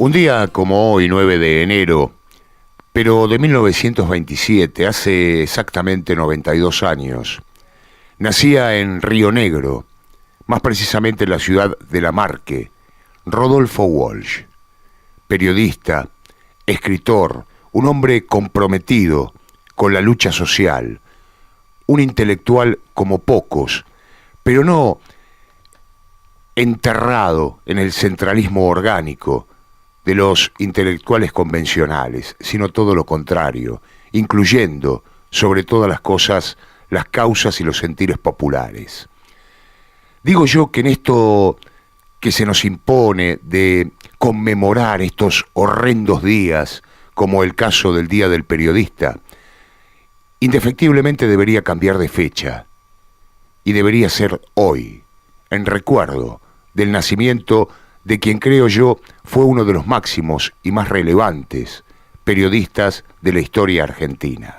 Un día como hoy, 9 de enero, pero de 1927, hace exactamente 92 años, nacía en Río Negro, más precisamente en la ciudad de La Marque, Rodolfo Walsh, periodista, escritor, un hombre comprometido con la lucha social, un intelectual como pocos, pero no enterrado en el centralismo orgánico de los intelectuales convencionales, sino todo lo contrario, incluyendo, sobre todas las cosas, las causas y los sentires populares. Digo yo que en esto que se nos impone de conmemorar estos horrendos días, como el caso del Día del Periodista, indefectiblemente debería cambiar de fecha, y debería ser hoy, en recuerdo del nacimiento de quien creo yo fue uno de los máximos y más relevantes periodistas de la historia argentina.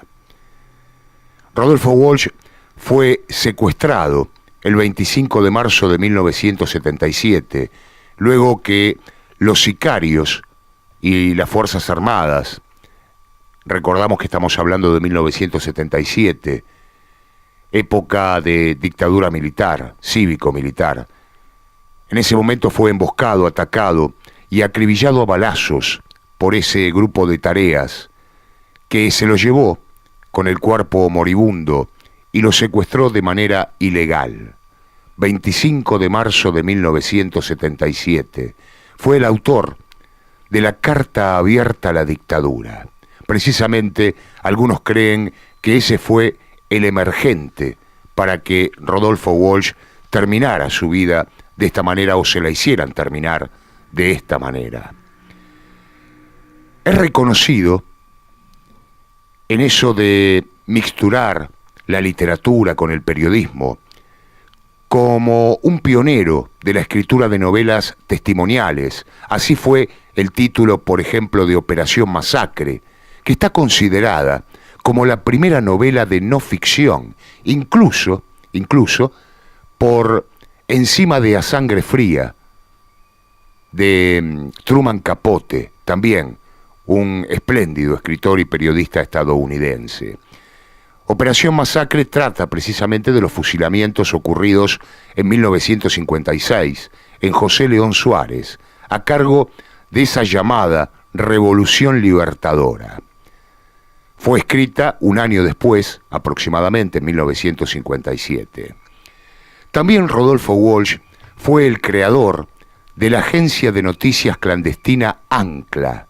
Rodolfo Walsh fue secuestrado el 25 de marzo de 1977, luego que los sicarios y las Fuerzas Armadas, recordamos que estamos hablando de 1977, época de dictadura militar, cívico-militar. En ese momento fue emboscado, atacado y acribillado a balazos por ese grupo de tareas que se lo llevó con el cuerpo moribundo y lo secuestró de manera ilegal. 25 de marzo de 1977. Fue el autor de la carta abierta a la dictadura. Precisamente algunos creen que ese fue el emergente para que Rodolfo Walsh terminara su vida de esta manera o se la hicieran terminar de esta manera. Es reconocido en eso de mixturar la literatura con el periodismo como un pionero de la escritura de novelas testimoniales. Así fue el título, por ejemplo, de Operación Masacre, que está considerada como la primera novela de no ficción, incluso por encima de A Sangre Fría, de Truman Capote, también un espléndido escritor y periodista estadounidense. Operación Masacre trata precisamente de los fusilamientos ocurridos en 1956 en José León Suárez, a cargo de esa llamada Revolución Libertadora. Fue escrita un año después, aproximadamente en 1957. También Rodolfo Walsh fue el creador de la agencia de noticias clandestina Ancla.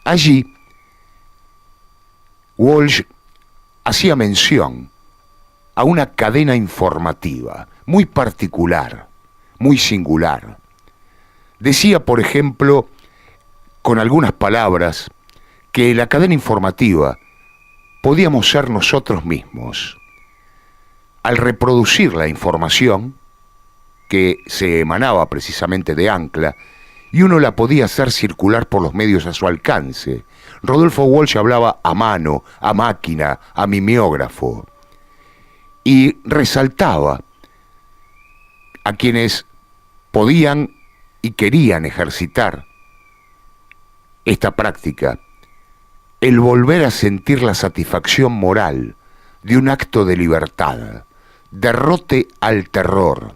Allí, Walsh hacía mención a una cadena informativa muy particular, muy singular. Decía, por ejemplo, con algunas palabras, que la cadena informativa podíamos ser nosotros mismos. Al reproducir la información que se emanaba precisamente de Ancla, y uno la podía hacer circular por los medios a su alcance. Rodolfo Walsh hablaba a mano, a máquina, a mimeógrafo, y resaltaba a quienes podían y querían ejercitar esta práctica, el volver a sentir la satisfacción moral de un acto de libertad, derrote al terror.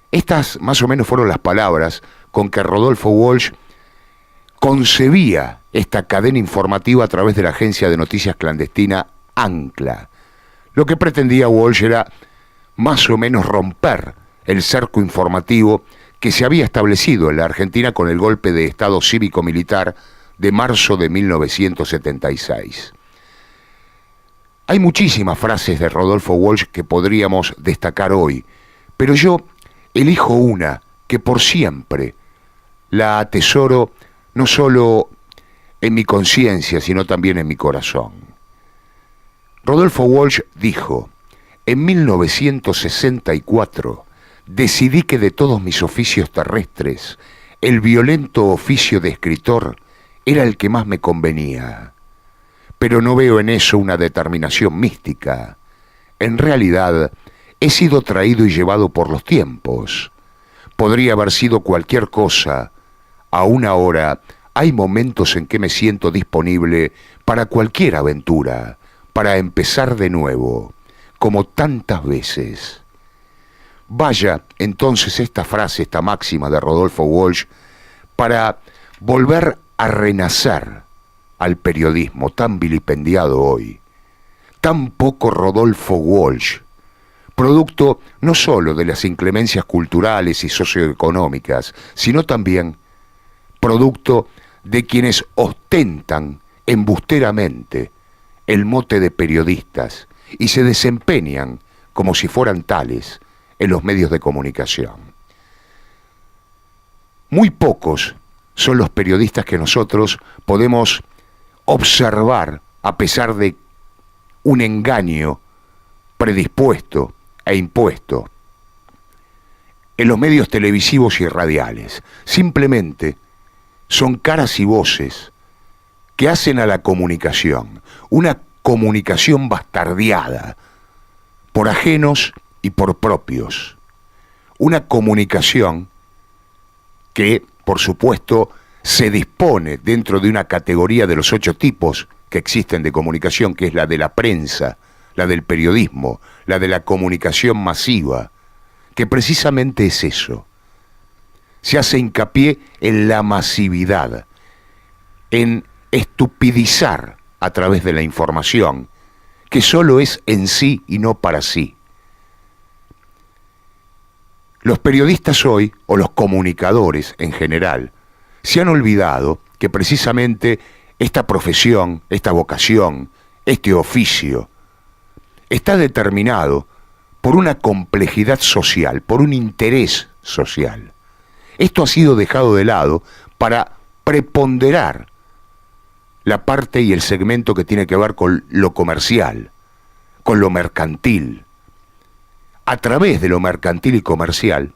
Estas más o menos fueron las palabras con que Rodolfo Walsh concebía esta cadena informativa a través de la agencia de noticias clandestina Ancla. Lo que pretendía Walsh era más o menos romper el cerco informativo que se había establecido en la Argentina con el golpe de Estado cívico-militar de marzo de 1976. Hay muchísimas frases de Rodolfo Walsh que podríamos destacar hoy, pero yo elijo una que por siempre la atesoro no solo en mi conciencia, sino también en mi corazón. Rodolfo Walsh dijo: en 1964 decidí que de todos mis oficios terrestres, el violento oficio de escritor era el que más me convenía. Pero no veo en eso una determinación mística. En realidad, he sido traído y llevado por los tiempos. Podría haber sido cualquier cosa Aún ahora hay momentos en que me siento disponible para cualquier aventura, para empezar de nuevo, como tantas veces. Vaya entonces esta frase, esta máxima de Rodolfo Walsh, para volver a renacer al periodismo tan vilipendiado hoy. Tan poco Rodolfo Walsh, producto no solo de las inclemencias culturales y socioeconómicas, sino también producto de quienes ostentan embusteramente el mote de periodistas y se desempeñan como si fueran tales en los medios de comunicación. Muy pocos son los periodistas que nosotros podemos observar a pesar de un engaño predispuesto e impuesto en los medios televisivos y radiales. Simplemente son caras y voces que hacen a la comunicación, una comunicación bastardeada por ajenos y por propios. Una comunicación que, por supuesto, se dispone dentro de una categoría de los 8 tipos que existen de comunicación, que es la de la prensa, la del periodismo, la de la comunicación masiva, que precisamente es eso. Se hace hincapié en la masividad, en estupidizar a través de la información, que solo es en sí y no para sí. Los periodistas hoy, o los comunicadores en general, se han olvidado que precisamente esta profesión, esta vocación, este oficio, está determinado por una complejidad social, por un interés social. Esto ha sido dejado de lado para preponderar la parte y el segmento que tiene que ver con lo comercial, con lo mercantil. A través de lo mercantil y comercial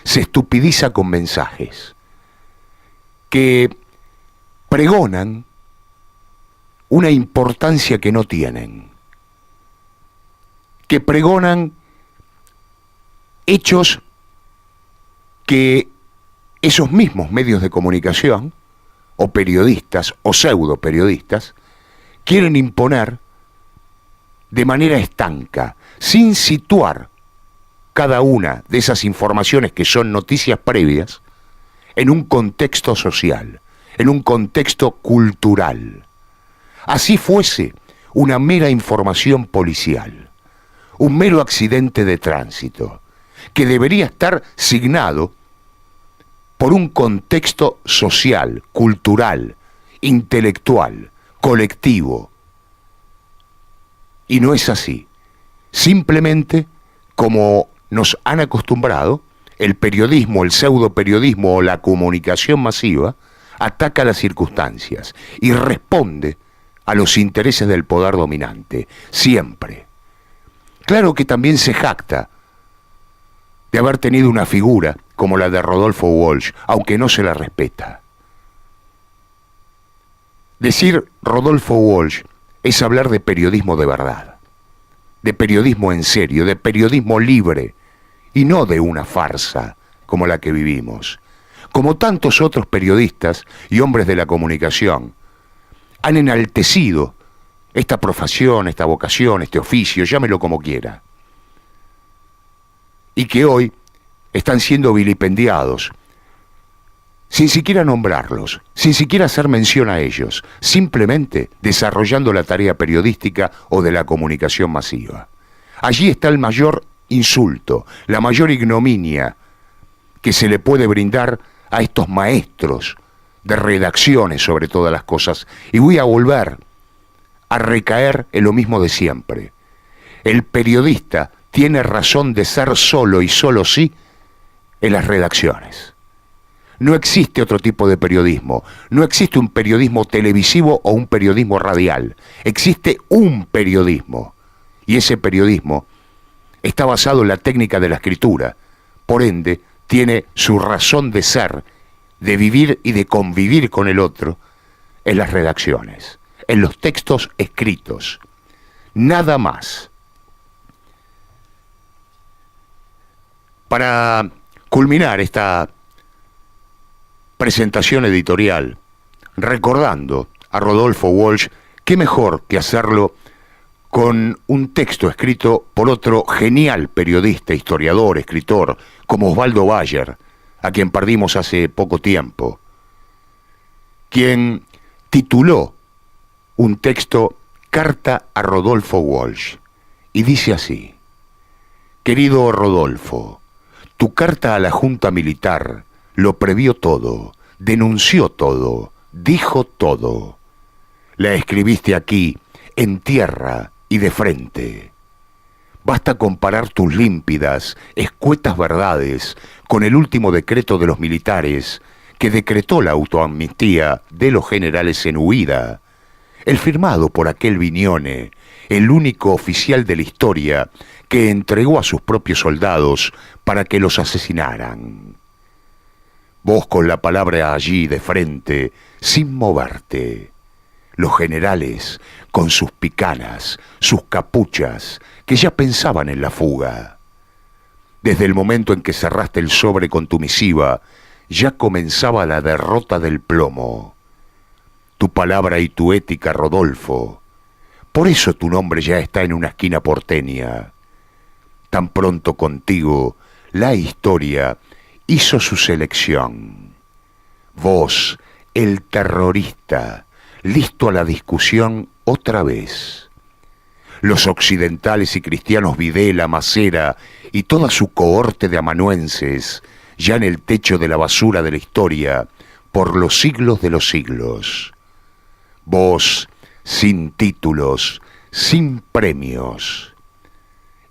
se estupidiza con mensajes que pregonan una importancia que no tienen, que pregonan hechos que esos mismos medios de comunicación, o periodistas, o pseudo periodistas, quieren imponer de manera estanca, sin situar cada una de esas informaciones que son noticias previas en un contexto social, en un contexto cultural. Así fuese una mera información policial, un mero accidente de tránsito, que debería estar signado por un contexto social, cultural, intelectual, colectivo. Y no es así. Simplemente, como nos han acostumbrado, el periodismo, el pseudoperiodismo o la comunicación masiva ataca las circunstancias y responde a los intereses del poder dominante, siempre. Claro que también se jacta de haber tenido una figura como la de Rodolfo Walsh, aunque no se la respeta. Decir Rodolfo Walsh es hablar de periodismo de verdad, de periodismo en serio, de periodismo libre, y no de una farsa como la que vivimos. Como tantos otros periodistas y hombres de la comunicación, han enaltecido esta profesión, esta vocación, este oficio, llámelo como quiera, y que hoy están siendo vilipendiados, sin siquiera nombrarlos, sin siquiera hacer mención a ellos, simplemente desarrollando la tarea periodística o de la comunicación masiva. Allí está el mayor insulto, la mayor ignominia que se le puede brindar a estos maestros de redacciones sobre todas las cosas. Y voy a volver a recaer en lo mismo de siempre. El periodista tiene razón de ser solo y solo sí en las redacciones. No existe otro tipo de periodismo. No existe un periodismo televisivo o un periodismo radial. Existe un periodismo. Y ese periodismo está basado en la técnica de la escritura. Por ende, tiene su razón de ser, de vivir y de convivir con el otro en las redacciones, en los textos escritos. Nada más. Para culminar esta presentación editorial, recordando a Rodolfo Walsh, qué mejor que hacerlo con un texto escrito por otro genial periodista, historiador, escritor, como Osvaldo Bayer, a quien perdimos hace poco tiempo, quien tituló un texto Carta a Rodolfo Walsh, y dice así: Querido Rodolfo, tu carta a la Junta Militar lo previó todo, denunció todo, dijo todo. La escribiste aquí, en tierra y de frente. Basta comparar tus límpidas, escuetas verdades con el último decreto de los militares que decretó la autoamnistía de los generales en huida, el firmado por aquel Viñone, el único oficial de la historia que entregó a sus propios soldados para que los asesinaran. Vos con la palabra allí de frente, sin moverte. Los generales, con sus picanas, sus capuchas, que ya pensaban en la fuga. Desde el momento en que cerraste el sobre con tu misiva, ya comenzaba la derrota del plomo. Tu palabra y tu ética, Rodolfo. Por eso tu nombre ya está en una esquina porteña. Tan pronto contigo, la historia hizo su selección. Vos, el terrorista, listo a la discusión otra vez. Los occidentales y cristianos Videla, Macera y toda su cohorte de amanuenses, ya en el techo de la basura de la historia, por los siglos de los siglos. Vos, sin títulos, sin premios.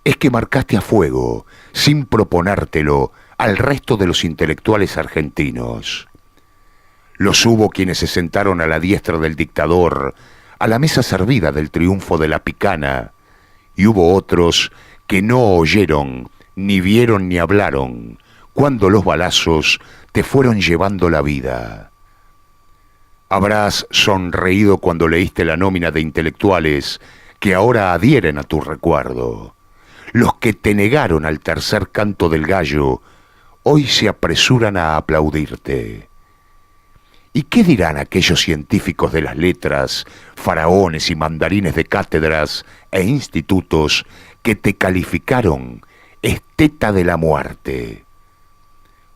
Es que marcaste a fuego, sin proponértelo, al resto de los intelectuales argentinos. Los hubo quienes se sentaron a la diestra del dictador, a la mesa servida del triunfo de la picana, y hubo otros que no oyeron, ni vieron ni hablaron, cuando los balazos te fueron llevando la vida. Habrás sonreído cuando leíste la nómina de intelectuales que ahora adhieren a tu recuerdo. Los que te negaron al tercer canto del gallo, hoy se apresuran a aplaudirte. ¿Y qué dirán aquellos científicos de las letras, faraones y mandarines de cátedras e institutos que te calificaron esteta de la muerte?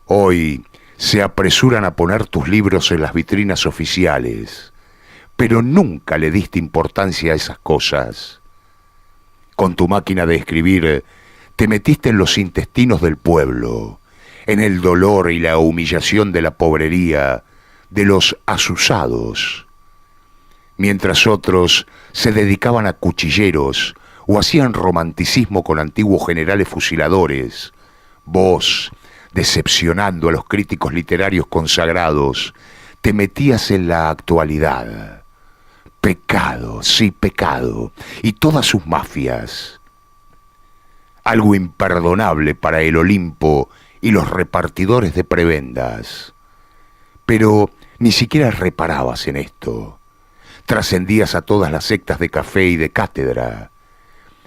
Hoy se apresuran a poner tus libros en las vitrinas oficiales, pero nunca le diste importancia a esas cosas. Con tu máquina de escribir te metiste en los intestinos del pueblo, en el dolor y la humillación de la pobrería, de los asusados, mientras otros se dedicaban a cuchilleros o hacían romanticismo con antiguos generales fusiladores. Vos, decepcionando a los críticos literarios consagrados, te metías en la actualidad. Pecado, sí, pecado, y todas sus mafias. Algo imperdonable para el Olimpo y los repartidores de prebendas. Pero ni siquiera reparabas en esto. Trascendías a todas las sectas de café y de cátedra.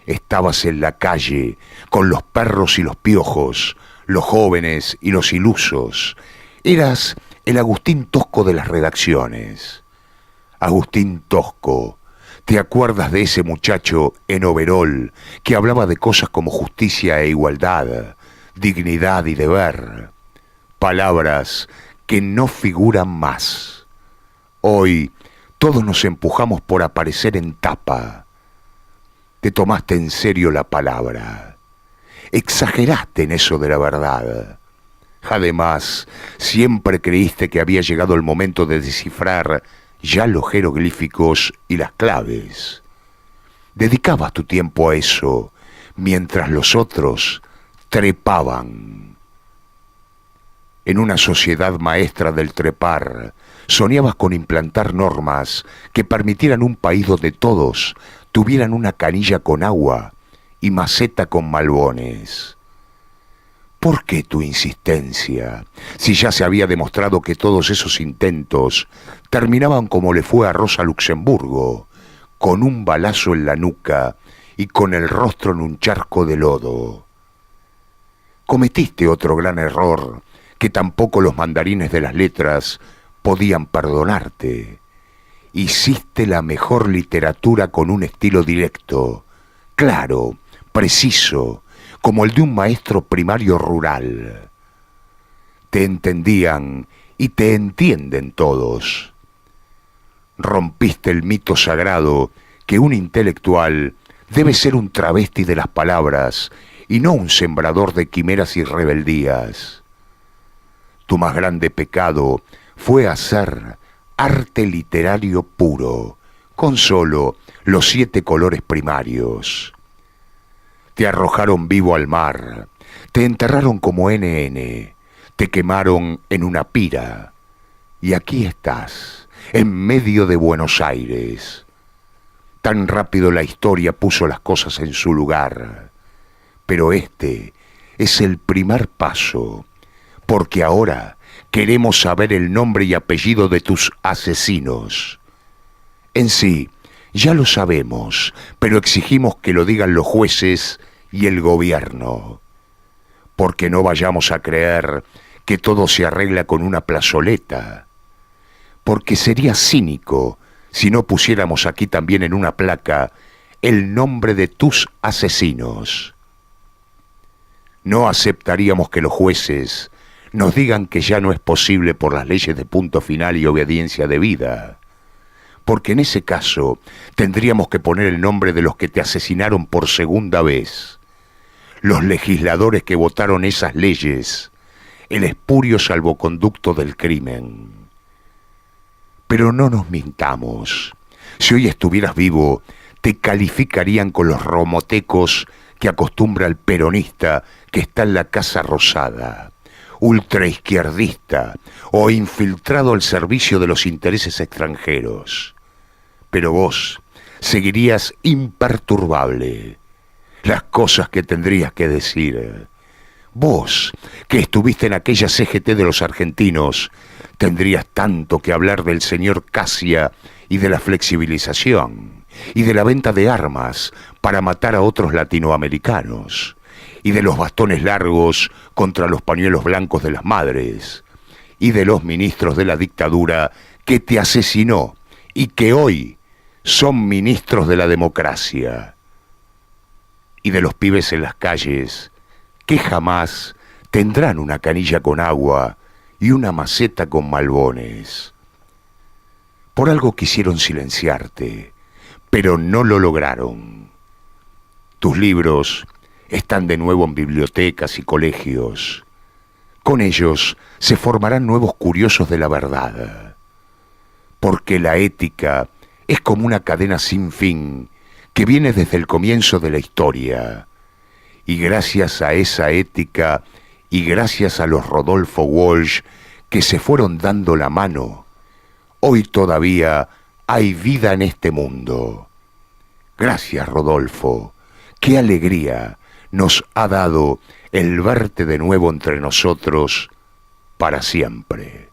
Estabas en la calle con los perros y los piojos, los jóvenes y los ilusos. Eras el Agustín Tosco de las redacciones. Agustín Tosco, ¿te acuerdas de ese muchacho en overol que hablaba de cosas como justicia e igualdad, dignidad y deber? Palabras que no figuran más. Hoy todos nos empujamos por aparecer en tapa. Te tomaste en serio la palabra. Exageraste en eso de la verdad. Además, siempre creíste que había llegado el momento de descifrar ya los jeroglíficos y las claves. Dedicabas tu tiempo a eso, mientras los otros trepaban. En una sociedad maestra del trepar, soñabas con implantar normas que permitieran un país donde todos tuvieran una canilla con agua y maceta con malbones. ¿Por qué tu insistencia, si ya se había demostrado que todos esos intentos terminaban como le fue a Rosa Luxemburgo, con un balazo en la nuca y con el rostro en un charco de lodo? Cometiste otro gran error que tampoco los mandarines de las letras podían perdonarte. Hiciste la mejor literatura con un estilo directo, claro, preciso, como el de un maestro primario rural. Te entendían y te entienden todos. Rompiste el mito sagrado que un intelectual debe ser un travesti de las palabras y no un sembrador de quimeras y rebeldías. Tu más grande pecado fue hacer arte literario puro, con solo los 7 colores primarios. Te arrojaron vivo al mar, te enterraron como NN, te quemaron en una pira, y aquí estás, en medio de Buenos Aires. Tan rápido la historia puso las cosas en su lugar, pero este es el primer paso, porque ahora queremos saber el nombre y apellido de tus asesinos. En sí, ya lo sabemos, pero exigimos que lo digan los jueces y el gobierno, porque no vayamos a creer que todo se arregla con una plazoleta, porque sería cínico si no pusiéramos aquí también en una placa el nombre de tus asesinos. No aceptaríamos que los jueces nos digan que ya no es posible por las leyes de punto final y obediencia debida, porque en ese caso tendríamos que poner el nombre de los que te asesinaron por segunda vez, los legisladores que votaron esas leyes, el espurio salvoconducto del crimen. Pero no nos mintamos, si hoy estuvieras vivo, te calificarían con los romotecos que acostumbra el peronista que está en la Casa Rosada, ultraizquierdista o infiltrado al servicio de los intereses extranjeros. Pero vos seguirías imperturbable. Las cosas que tendrías que decir. Vos, que estuviste en aquella CGT de los argentinos, tendrías tanto que hablar del señor Casia y de la flexibilización, y de la venta de armas para matar a otros latinoamericanos, y de los bastones largos contra los pañuelos blancos de las madres, y de los ministros de la dictadura que te asesinó y que hoy son ministros de la democracia, y de los pibes en las calles que jamás tendrán una canilla con agua y una maceta con malbones. Por algo quisieron silenciarte, pero no lo lograron. Tus libros están de nuevo en bibliotecas y colegios. Con ellos se formarán nuevos curiosos de la verdad, porque la ética es como una cadena sin fin que viene desde el comienzo de la historia, y gracias a esa ética y gracias a los Rodolfo Walsh que se fueron dando la mano, hoy todavía hay vida en este mundo. Gracias, Rodolfo, qué alegría nos ha dado el verte de nuevo entre nosotros para siempre.